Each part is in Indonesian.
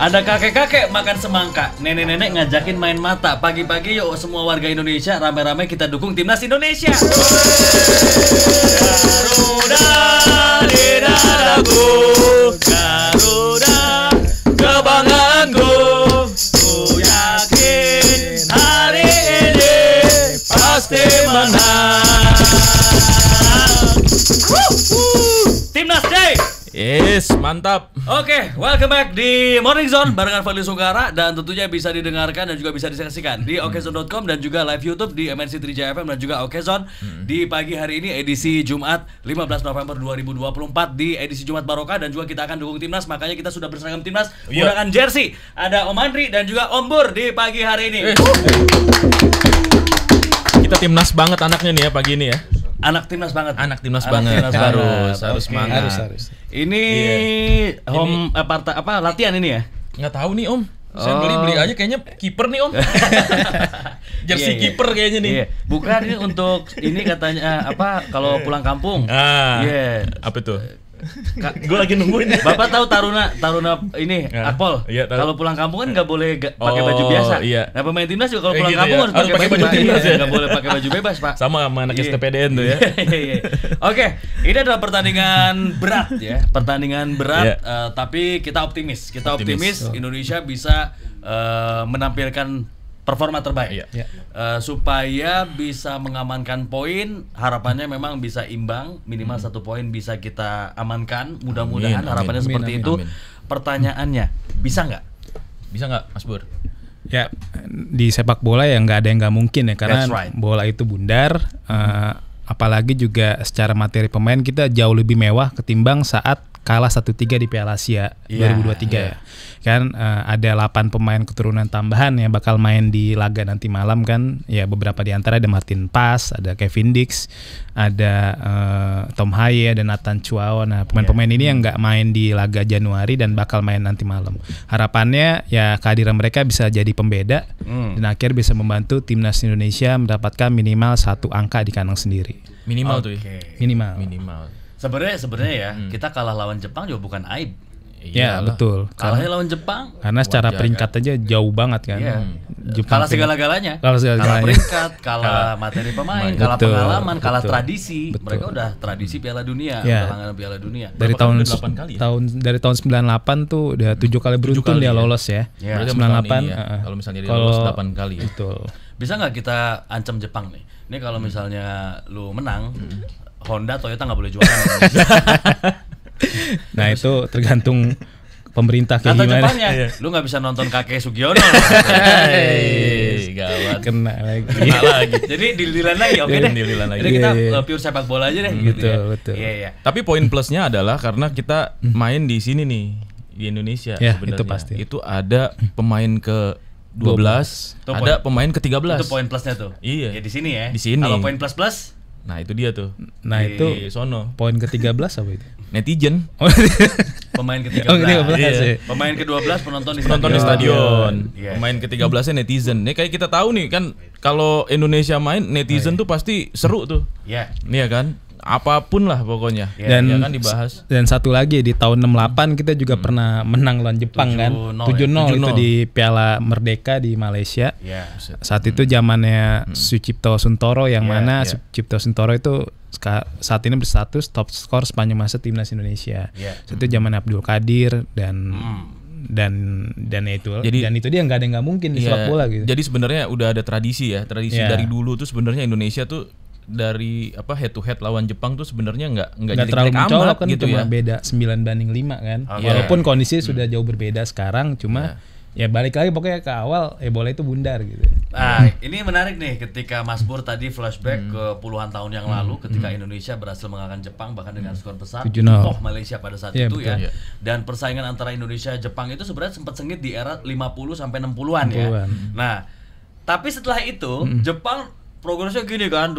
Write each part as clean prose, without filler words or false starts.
Ada kakek-kakek makan semangka, nenek-nenek ngajakin main mata. Pagi-pagi yuk semua warga Indonesia rame-rame kita dukung timnas Indonesia. Garuda di dadaku, Garuda kebanggaanku. Ku yakin hari ini pasti menang. Timnas Day. Yes, mantap. Oke, welcome back di Morning Zone barengan Fadli Sungkara dan tentunya bisa didengarkan dan juga bisa disaksikan di okezone.com dan juga live YouTube di MNC 3 FM dan juga Okezone di pagi hari ini edisi Jumat 15 November 2024 di edisi Jumat Barokah dan juga kita akan dukung timnas, makanya kita sudah berseragam timnas menggunakan jersey. Ada Om Andri dan juga Om Bur di pagi hari ini. Kita timnas banget anaknya nih ya pagi ini ya. Anak timnas banget. Anak timnas banget. Harus semangat. Harus. Ini home latihan ini ya? Nggak tahu nih Om. Saya beli aja kayaknya kiper nih Om. Jersey kiper kayaknya nih. Bukan ini untuk ini katanya kalau pulang kampung. Apa tuh? Gue lagi nungguin. Bapak tahu taruna ini Akpol. Iya, kalau pulang kampung kan nggak boleh pakai baju biasa. Iya. Nah pemain timnas juga kalau pulang gitu kampung ya? harus pakai baju timnas ya. Nggak boleh pakai baju bebas Pak. Sama anak STPDN tuh ya. Oke, ini adalah pertandingan berat ya. Pertandingan berat, tapi kita optimis. Kita optimis Indonesia bisa menampilkan performa terbaik supaya bisa mengamankan poin. Harapannya memang bisa imbang, minimal 1 poin bisa kita amankan. Mudah-mudahan harapannya seperti itu. Pertanyaannya, bisa nggak? Bisa nggak, Mas Bur? Ya, di sepak bola ya nggak ada yang nggak mungkin ya, karena bola itu bundar. Apalagi juga secara materi pemain kita jauh lebih mewah ketimbang saat kalah 1-3 di Piala Asia 2023 ya. Kan ada 8 pemain keturunan tambahan yang bakal main di laga nanti malam kan. Ya beberapa di antara ada Martin Paes, ada Kevin Dix, ada Tom Haye, ada Nathan Chuao. Nah, pemain-pemain ini yang nggak main di laga Januari dan bakal main nanti malam. Harapannya ya kehadiran mereka bisa jadi pembeda dan akhirnya bisa membantu timnas Indonesia mendapatkan minimal 1 angka di kandang sendiri. Minimal tuh ya. Minimal. Sebenarnya ya kita kalah lawan Jepang juga bukan aib. Ya betul. Kalahnya lawan Jepang. Karena secara peringkat aja jauh banget kan. Kalah segala-galanya. Kalah peringkat, kalah materi pemain, kalah pengalaman, kalah tradisi. Mereka udah tradisi Piala Dunia, udah langganan Piala Dunia. Dari dari tahun 98 tuh udah 7 kali beruntun dia lolos ya. 98 kalau misalnya dia lolos 8 kali. Betul. Bisa nggak kita ancam Jepang nih? Ini kalau misalnya lu menang, Honda, Toyota nggak boleh jualan. Nah itu tergantung pemerintah kayak kata gimana. Jepangnya, lu nggak bisa nonton kakek Sugiono. Gawat. Kena lagi. Jadi deal-dealan lagi, oke deh. Jadi kita pure sepak bola aja deh. Betul. Iya. Tapi poin plusnya adalah karena kita main di sini nih di Indonesia sebenarnya. Itu pasti. Itu ada pemain ke 12, ada pemain ke 13. Itu poin plusnya tuh. Iya. Ya di sini ya. Di sini. Kalau poin plus. Nah itu dia tuh. Nah itu sono. Poin ke-13 apa itu? Netizen. Pemain ke-13. Pemain ke-12 penonton di stadion. Pemain ke-13-nya netizen. Nih kayak kita tahu nih kan kalau Indonesia main netizen tuh pasti seru tuh. Iya. Iya kan? Apapun lah pokoknya. Dan ya kan dibahas. Dan satu lagi di tahun 68 kita juga pernah menang lawan Jepang 7-0 kan. 7-0 itu di Piala Merdeka di Malaysia. Saat itu zamannya Sucipto Suntoro yang mana Sucipto Suntoro itu saat ini berstatus top skor sepanjang masa timnas Indonesia. Itu zaman Abdul Qadir dan itu dia nggak ada yang nggak mungkin di sepak bola gitu. Jadi sebenarnya udah ada tradisi dari dulu tuh sebenarnya Indonesia tuh dari head to head lawan Jepang tuh sebenarnya nggak terlalu mencolok kan, gitu cuma ya. beda 9-5 kan. Walaupun kondisi sudah jauh berbeda sekarang, cuma ya balik lagi pokoknya ke awal bola itu bundar gitu. Ini menarik nih ketika Mas Bur tadi flashback ke puluhan tahun yang lalu ketika Indonesia berhasil mengalahkan Jepang bahkan dengan skor besar Malaysia pada saat itu ya. Dan persaingan antara Indonesia dan Jepang itu sebenarnya sempat sengit di era 50 sampai 60-an ya. Nah, tapi setelah itu Jepang progresnya gini kan,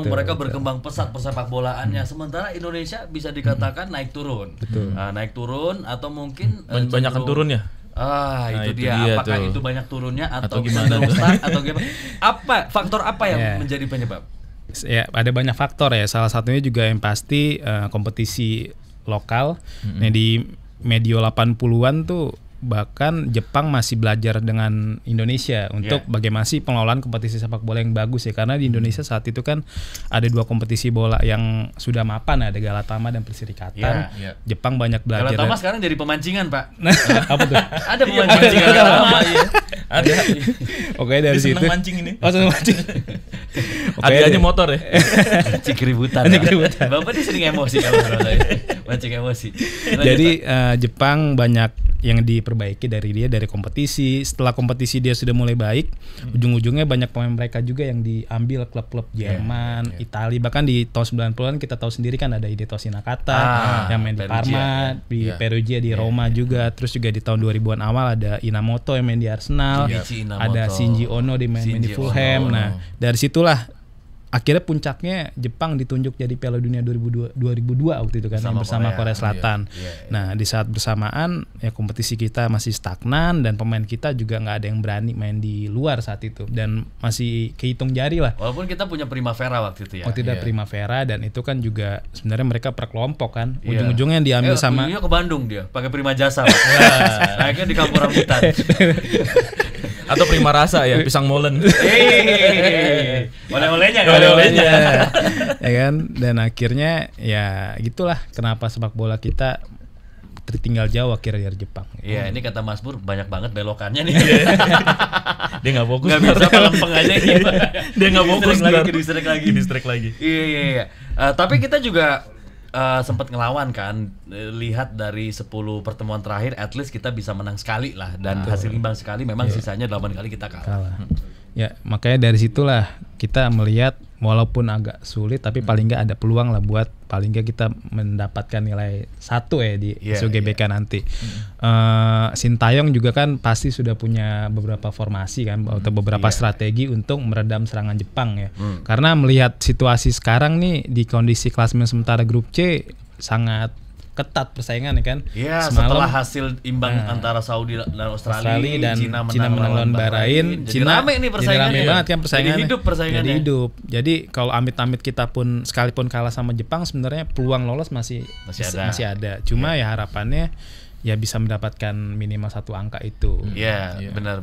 mereka berkembang pesat persepak bolaannya. Sementara Indonesia bisa dikatakan naik turun. Naik turun atau mungkin banyakan turun ya. Itu dia. Apakah itu banyak turunnya atau gimana? Atau gimana? Faktor apa yang menjadi penyebab? Ya ada banyak faktor ya. Salah satunya juga yang pasti kompetisi lokal. Nah di medio 80-an tuh bahkan Jepang masih belajar dengan Indonesia untuk bagaimana sih pengelolaan kompetisi sepak bola yang bagus ya, karena di Indonesia saat itu kan ada 2 kompetisi bola yang sudah mapan, ada Galatama dan Perserikatan. Jepang banyak belajar. Galatama sekarang jadi pemancingan, Pak. Apa tuh? Ada pemancingan Galatama. Ada. Oke, dari situ. Seneng mancing ini. Oh, seneng mancing. Hadiahnya motor ya. Cikributan. Bapak dia sering emosi kalau mancing emosi. Jadi Jepang banyak yang diperbaiki dari kompetisi. Setelah kompetisi dia sudah mulai baik, ujung-ujungnya banyak pemain mereka juga yang diambil klub-klub Jerman, Italia, bahkan di tahun 90-an kita tahu sendiri kan ada Hidetoshi Nakata yang main di Parma, di Perugia, di Roma juga. Terus juga di tahun 2000-an awal ada Inamoto yang main di Arsenal, ada Shinji Ono di main di Fulham. Nah, dari situlah akhirnya puncaknya Jepang ditunjuk jadi Piala Dunia 2002 waktu itu kan bersama Korea Selatan. Nah, di saat bersamaan ya kompetisi kita masih stagnan dan pemain kita juga nggak ada yang berani main di luar saat itu dan masih kehitung jari lah. Walaupun kita punya Primavera waktu itu ya. Waktu itu ada Primavera dan itu kan juga sebenarnya mereka per kelompok kan. Ujung-ujungnya yang diambil sama ke Bandung dia pakai Prima Jasa. Naiknya di Kampung Rambutan. Atau Prima Rasa ya, pisang molen. Oleh-olehnya ya kan, dan akhirnya ya gitulah kenapa sepak bola kita tertinggal jauh akhirnya dari Jepang. Iya, ini kata Mas Pur banyak banget belokannya nih. Dia nggak fokus. Nggak bisa lempeng aja gitu. Dia nggak fokus distrik lagi. Iya. Tapi kita juga sempat ngelawan kan, lihat dari 10 pertemuan terakhir at least kita bisa menang sekali lah dan hasil imbang sekali, memang sisanya 8 kali kita kalah. Ya makanya dari situlah kita melihat walaupun agak sulit tapi paling nggak ada peluang lah buat paling nggak kita mendapatkan nilai 1 ya di SUGBK nanti. Sintayong juga kan pasti sudah punya beberapa formasi kan atau beberapa strategi untuk meredam serangan Jepang ya. Karena melihat situasi sekarang nih di kondisi klasemen sementara grup C sangat ketat persaingan ya kan. Iya, setelah hasil imbang antara Saudi dan Australia dan Cina menang lawan Bahrain. Cina rame nih persaingannya. Rame banget kan persaingannya. Jadi hidup persaingannya. Jadi hidup. Jadi kalau amit-amit kita pun sekalipun kalah sama Jepang sebenarnya peluang lolos masih ada. Cuma ya harapannya ya bisa mendapatkan minimal 1 angka itu. Iya, benar.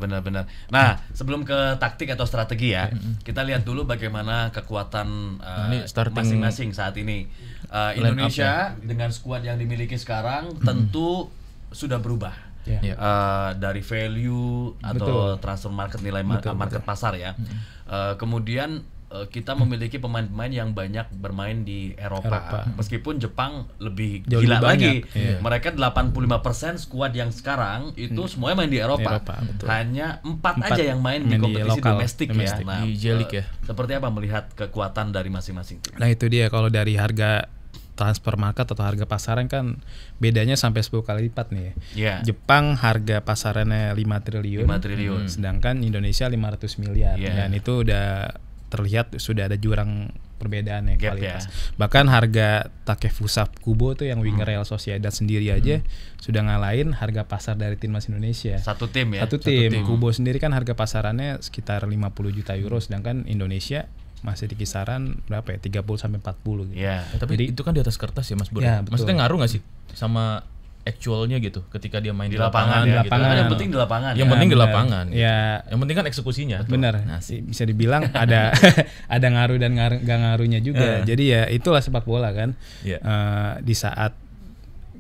Nah, sebelum ke taktik atau strategi ya, kita lihat dulu bagaimana kekuatan masing-masing saat ini. Indonesia dengan skuad yang dimiliki sekarang tentu sudah berubah. Dari value atau transfer market, nilai market pasar ya. Kemudian kita memiliki pemain-pemain yang banyak bermain di Eropa. Meskipun Jepang lebih gila lagi. Mereka 85% skuad yang sekarang itu semuanya main di Eropa. Hanya 4 aja yang main di kompetisi domestik ya. Nah, di J-League ya. Seperti apa melihat kekuatan dari masing-masing tim? Nah, itu dia, kalau dari harga transfer market atau harga pasaran kan bedanya sampai 10 kali lipat nih ya. Jepang harga pasarannya 5 triliun. Sedangkan Indonesia 500 miliar. Dan itu udah terlihat sudah ada jurang perbedaan ya kualitas. Bahkan harga Takefusa Kubo tuh yang winger Real Sociedad sendiri aja sudah ngalahin harga pasar dari timnas Indonesia. Satu tim. Kubo sendiri kan harga pasarannya sekitar 50 juta euro, sedangkan Indonesia masih di kisaran berapa ya, 30 sampai 40 gitu. Tapi jadi, itu kan di atas kertas ya Mas Bur. Maksudnya ngaruh nggak sih sama actualnya gitu ketika dia main di lapangan ya, gitu. Yang penting di lapangan. Yang penting di lapangan. Ya. Yang penting kan eksekusinya. Benar. Nah, bisa dibilang ada ada ngaruh dan nggak ngaruhnya juga. Jadi ya itulah sepak bola kan. Di saat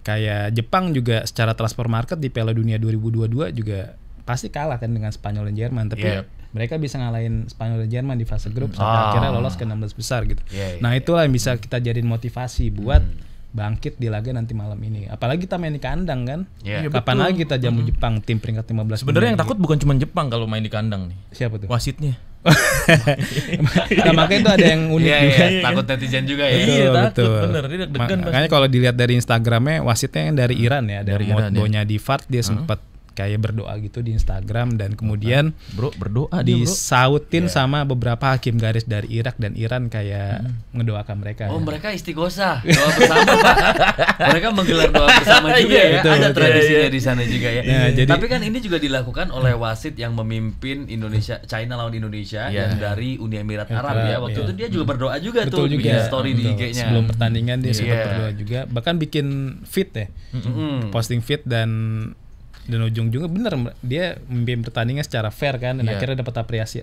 kayak Jepang juga secara transfer market di Piala Dunia 2022 juga pasti kalah kan dengan Spanyol dan Jerman, tapi mereka bisa ngalahin Spanyol dan Jerman di fase grup sampai akhirnya lolos ke 16 besar gitu. Nah, itulah yang bisa kita jadiin motivasi buat bangkit di laga nanti malam ini. Apalagi kita main di kandang kan. Kapan lagi kita jamu Jepang, tim peringkat 15. Sebenarnya yang takut bukan cuma Jepang kalau main di kandang nih. Siapa tuh? Wasitnya. Nah, makanya itu ada yang unik juga. Takut netizen juga ya. Betul. Bener, makanya kalau dilihat dari Instagramnya, wasitnya yang dari Iran ya. Dari Modbonya di Fart, dia sempat kayak berdoa gitu di Instagram, dan kemudian berdoa disautin sama beberapa hakim garis dari Irak dan Iran kayak ngedoakan mereka. Mereka istighosah, doa bersama Pak. Mereka menggelar doa bersama juga ya. Ada tradisinya di sana juga ya. Tapi kan ini juga dilakukan oleh wasit yang memimpin China lawan Indonesia yang dari Uni Emirat Arab ya. Waktu itu dia juga berdoa juga tuh, bikin story di IG-nya. Sebelum pertandingan dia sempat berdoa juga, bahkan bikin feed ya. Posting feed, dan Dan ujung-ujungnya bener dia memimpin pertandingan secara fair kan dan akhirnya dapat apresiasi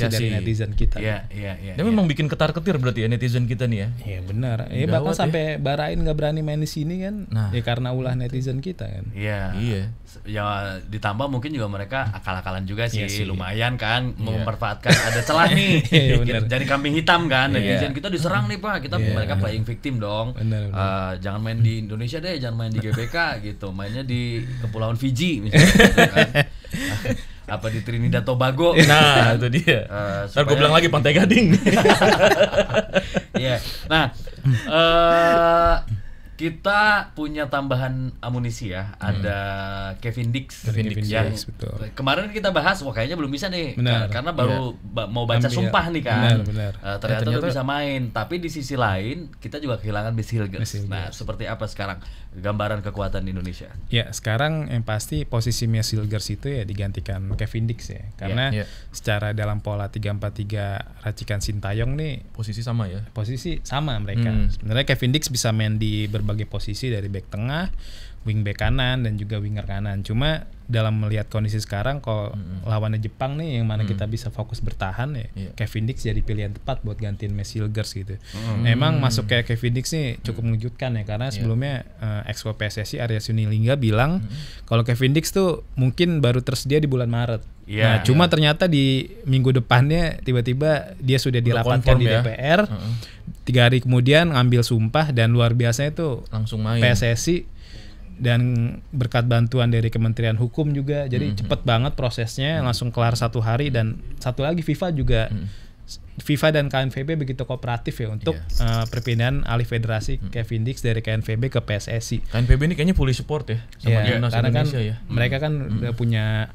dari netizen kita. Dia memang bikin ketar-ketir berarti ya netizen kita nih ya. Iya benar. Bahkan sampai Bahrain nggak berani main di sini kan. Ya karena ulah netizen kita kan. Iya. Ya ditambah mungkin juga mereka akal-akalan juga sih, lumayan kan memanfaatkan ada celah nih. Jadi kambing hitam kan. Netizen kita diserang nih Pak. Mereka playing victim dong. Jangan main di Indonesia deh, jangan main di GBK gitu. Mainnya di Kepulauan Fiji misalnya gitu kan. Apa di Trinidad Tobago. Nah, itu dia. Ntar gue bilang lagi Pantai Gading. Nah, kita punya tambahan amunisi ya. Ada Kevin Dix yang betul. Kemarin kita bahas, kayaknya belum bisa nih. Karena baru mau baca sumpah nih kan. Ternyata udah bisa main. Tapi di sisi lain kita juga kehilangan Miss Hilgers. Nah, seperti apa sekarang gambaran kekuatan Indonesia? Ya, sekarang yang pasti posisi Miss Hilgers itu ya digantikan Kevin Dix ya. Karena secara dalam pola 3-4-3 racikan Sintayong nih posisi sama ya. Posisi sama mereka. Sebenarnya Kevin Dix bisa main di berbagai posisi dari back tengah, wing back kanan dan juga winger kanan. Cuma dalam melihat kondisi sekarang kalau lawannya Jepang nih yang mana kita bisa fokus bertahan ya, Kevin Dix jadi pilihan tepat buat gantiin Miss Hilgers gitu. Emang masuk kayak Kevin Dix nih cukup mengejutkan ya karena sebelumnya Exco PSSI Arya Sunilingga bilang kalau Kevin Dix tuh mungkin baru tersedia di bulan Maret. Nah, cuma ternyata di minggu depannya tiba-tiba dia sudah dirapatkan di DPR. 3 hari kemudian ngambil sumpah dan luar biasanya itu langsung main. PSSI dan berkat bantuan dari Kementerian Hukum juga jadi cepet banget prosesnya langsung kelar 1 hari dan satu lagi FIFA juga FIFA dan KNVB begitu kooperatif ya untuk perpindahan alih federasi Kevin Dix dari KNVB ke PSSI. KNVB ini kayaknya fully support ya sama timnas Indonesia kan, mereka kan udah punya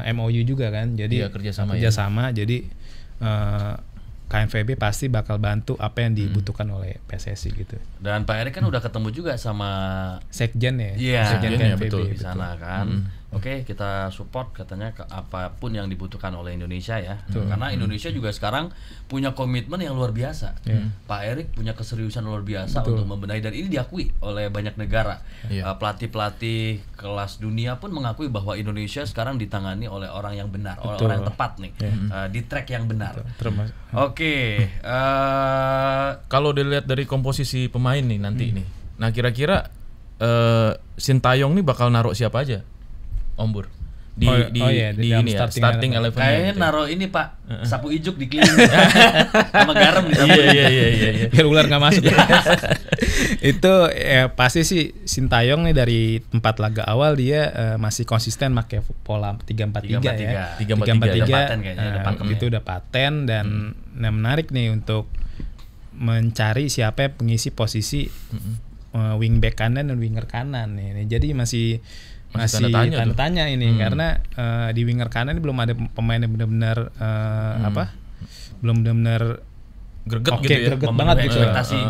MOU juga kan jadi kerjasama jadi KNVB pasti bakal bantu apa yang dibutuhkan oleh PSSI gitu. Dan Pak Erik kan udah ketemu juga sama Sekjen ya. Sekjen KNVB di sana kan. Oke, kita support katanya apapun yang dibutuhkan oleh Indonesia ya. Karena Indonesia juga sekarang punya komitmen yang luar biasa. Pak Erik punya keseriusan luar biasa untuk membenahi dan ini diakui oleh banyak negara. Pelatih-pelatih kelas dunia pun mengakui bahwa Indonesia sekarang ditangani oleh orang yang benar, oleh orang yang tepat nih. Di track yang benar. Oke, kalau dilihat dari komposisi pemain nih nanti nih. Nah, kira-kira Sintayong nih bakal naruh siapa aja? Om Bur di ini ya, starting 11. Kayaknya naruh ini Pak, sapu ijuk di keliling sama garam di sapu. Iya. Biar ular nggak masuk. Itu pasti sih Sintayong nih dari 4 laga awal dia masih konsisten pakai pola 3-4-3 ya. 3-4-3 itu udah paten dan menarik nih untuk mencari siapa yang pengisi posisi wingback kanan dan winger kanan nih. Jadi masih tanda tanya ini karena di winger kanan ini belum ada pemain yang benar-benar belum benar greget gitu ya, greget banget gitu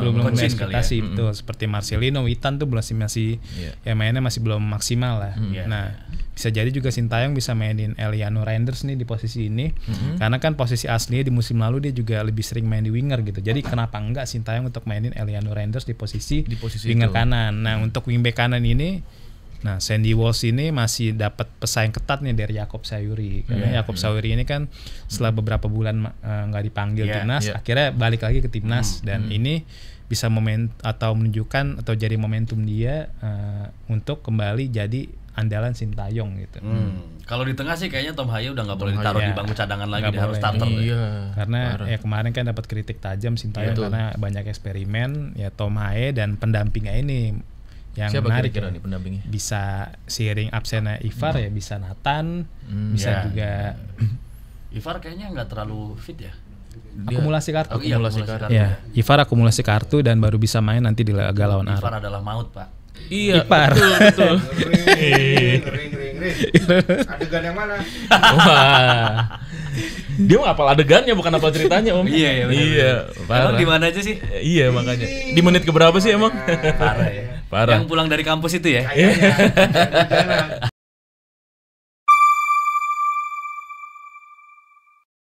belum ekspektasi ya. betul seperti Marcelino, Witan tuh masih ya mainnya masih belum maksimal lah. Nah bisa jadi juga Sintayong bisa mainin Eliano Reinders nih di posisi ini karena kan posisi aslinya di musim lalu dia juga lebih sering main di winger gitu. Jadi kenapa enggak Sintayong untuk mainin Eliano Reinders di posisi winger kanan. Nah untuk wingback kanan ini Sandy Walsh ini masih dapat pesaing ketat nih dari Jakob Sayuri karena Jakob Sayuri ini kan setelah beberapa bulan nggak dipanggil timnas akhirnya balik lagi ke timnas dan ini bisa menunjukkan atau jadi momentum dia untuk kembali jadi andalan Sintayong gitu. Kalau di tengah sih kayaknya Tom Haye udah nggak boleh ditaruh di bangku cadangan lagi, dia harus starter. Karena kemarin kan dapat kritik tajam Sintayong karena banyak eksperimen ya Tom Haye dan pendampingnya ini. Yang siapa menarik kira-kira nih pendampingnya? Bisa seiring absennya Ivar ya bisa Nathan, bisa juga Ivar kayaknya nggak terlalu fit ya. Akumulasi kartu. Akumulasi kartu. Ya, Ivar akumulasi kartu dan baru bisa main nanti di laga lawan Arab. Ivar adalah maut, Pak. Iya, Ipar. Betul. Adegan yang mana? Wah. Dia mah apal adegannya bukan apal ceritanya, Om. Iya. Emang di mana aja sih? Iya, makanya. Di menit keberapa sih emang? Parah ya. Parah. Yang pulang dari kampus itu ya? Kayaknya.